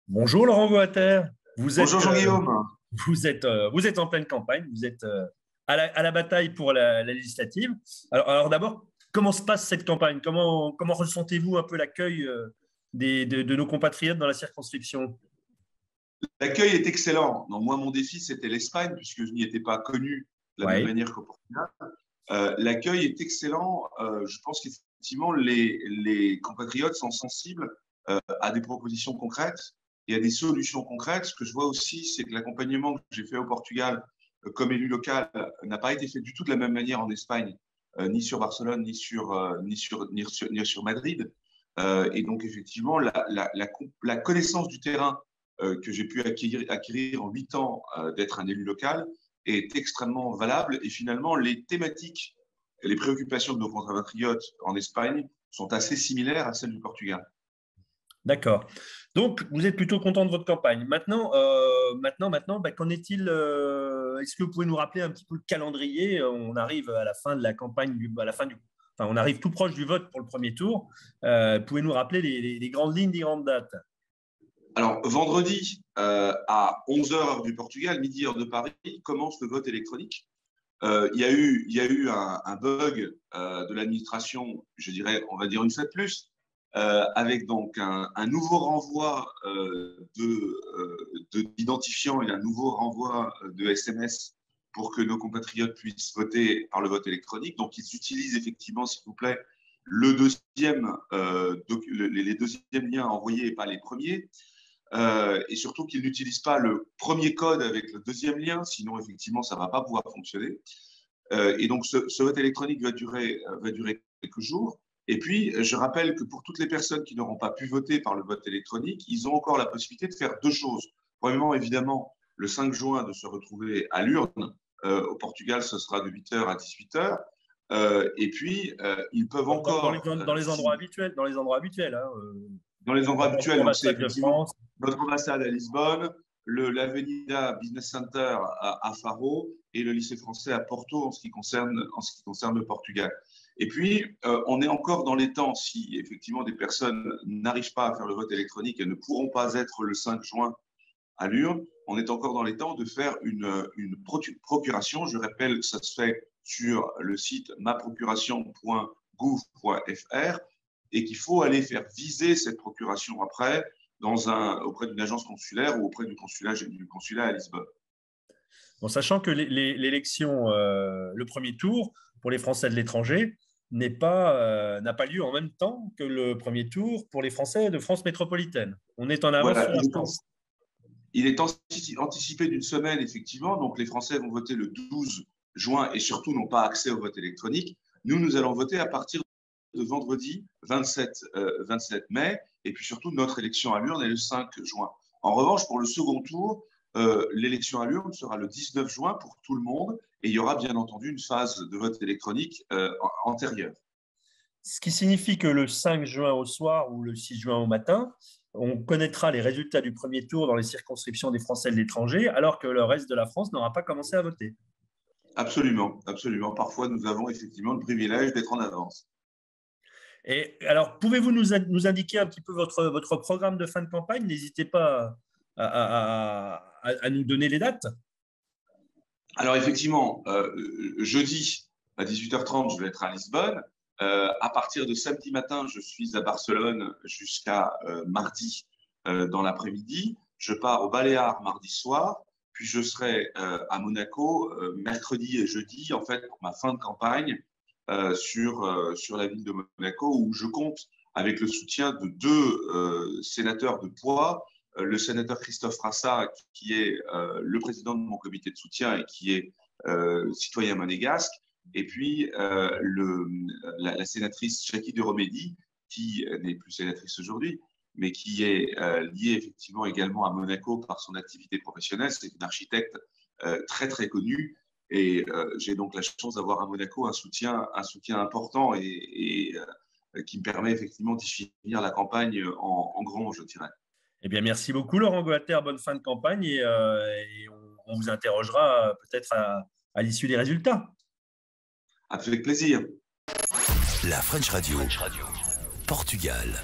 Bonjour Laurent Goater, vous Bonjour êtes, Jean-Guillaume. vous êtes en pleine campagne, vous êtes à la bataille pour la législative. Alors d'abord, comment se passe cette campagne? Comment ressentez-vous un peu l'accueil de nos compatriotes dans la circonscription? L'accueil est excellent. Non, moi, mon défi, c'était l'Espagne, puisque je n'y étais pas connu de la même Oui, manière qu'au Portugal. L'accueil est excellent. Je pense qu'effectivement, les compatriotes sont sensibles à des propositions concrètes et à des solutions concrètes. Ce que je vois aussi, c'est que l'accompagnement que j'ai fait au Portugal comme élu local n'a pas été fait du tout de la même manière en Espagne, ni sur Barcelone, ni sur Madrid. Et donc, effectivement, la connaissance du terrain que j'ai pu acquérir en 8 ans d'être un élu local est extrêmement valable. Et finalement, les thématiques, les préoccupations de nos compatriotes en Espagne sont assez similaires à celles du Portugal. d'accord. Donc, vous êtes plutôt content de votre campagne. Maintenant, qu'en est-il? Est-ce que vous pouvez nous rappeler un petit peu le calendrier? On arrive à la fin de la campagne, enfin, on arrive tout proche du vote pour le premier tour. Pouvez nous rappeler les grandes lignes, les grandes dates? Alors, vendredi, à 11 heures du Portugal, midi heure de Paris, commence le vote électronique. Il y a eu un bug de l'administration, je dirais, on va dire une fois de plus, avec donc un nouveau renvoi d'identifiants et un nouveau renvoi de SMS pour que nos compatriotes puissent voter par le vote électronique. Donc, ils utilisent effectivement, s'il vous plaît, les deuxièmes liens envoyés et pas les premiers. Et surtout qu'ils n'utilisent pas le premier code avec le deuxième lien, sinon effectivement ça ne va pas pouvoir fonctionner. Et donc ce vote électronique va durer quelques jours. Et puis je rappelle que pour toutes les personnes qui n'auront pas pu voter par le vote électronique, ils ont encore la possibilité de faire deux choses. Premièrement, évidemment, le 5 juin, de se retrouver à l'urne. Au Portugal, ce sera de 8 heures à 18 heures. Et puis, ils peuvent encore, Dans les endroits habituels, hein, dans les endroits habituels, donc c'est l'ambassade de effectivement France. notre ambassade à Lisbonne, l'Avenida Business Center à Faro et le lycée français à Porto en ce qui concerne le Portugal. Et puis, on est encore dans les temps, si effectivement des personnes n'arrivent pas à faire le vote électronique et ne pourront pas être le 5 juin à l'urne, on est encore dans les temps de faire une procuration. Je rappelle que ça se fait sur le site maprocuration.gouv.fr et qu'il faut aller faire viser cette procuration après auprès d'une agence consulaire ou auprès du consulat à Lisbonne. Bon, sachant que l'élection, le premier tour pour les Français de l'étranger n'a pas lieu en même temps que le premier tour pour les Français de France métropolitaine. On est en avance Voilà, sur la France. il est anticipé d'une semaine, effectivement. Donc, les Français vont voter le 12 juin et surtout n'ont pas accès au vote électronique. Nous allons voter à partir de vendredi 27 mai. Et puis surtout, notre élection à l'urne est le 5 juin. En revanche, pour le second tour, l'élection à l'urne sera le 19 juin pour tout le monde. Et il y aura bien entendu une phase de vote électronique antérieure. Ce qui signifie que le 5 juin au soir ou le 6 juin au matin, on connaîtra les résultats du premier tour dans les circonscriptions des Français de l'étranger, alors que le reste de la France n'aura pas commencé à voter. Absolument, absolument. Parfois, nous avons effectivement le privilège d'être en avance. Et alors, pouvez-vous nous indiquer un petit peu votre programme de fin de campagne? N'hésitez pas à nous donner les dates. Alors effectivement, jeudi à 18h30, je vais être à Lisbonne. À partir de samedi matin, je suis à Barcelone jusqu'à mardi dans l'après-midi. Je pars au Baléares mardi soir, puis je serai à Monaco mercredi et jeudi, en fait, pour ma fin de campagne sur la ville de Monaco, où je compte avec le soutien de deux sénateurs de poids, le sénateur Christophe Rassa, qui est le président de mon comité de soutien et qui est citoyen monégasque, et puis la sénatrice Jackie de Romédy, qui n'est plus sénatrice aujourd'hui, mais qui est liée effectivement également à Monaco par son activité professionnelle. C'est une architecte très très connue, et j'ai donc la chance d'avoir à Monaco un soutien important et qui me permet effectivement d'y finir la campagne en grand, je dirais. Eh bien, merci beaucoup, Laurent Goater. Bonne fin de campagne et on vous interrogera peut-être à l'issue des résultats. Avec plaisir. La French Radio. Portugal.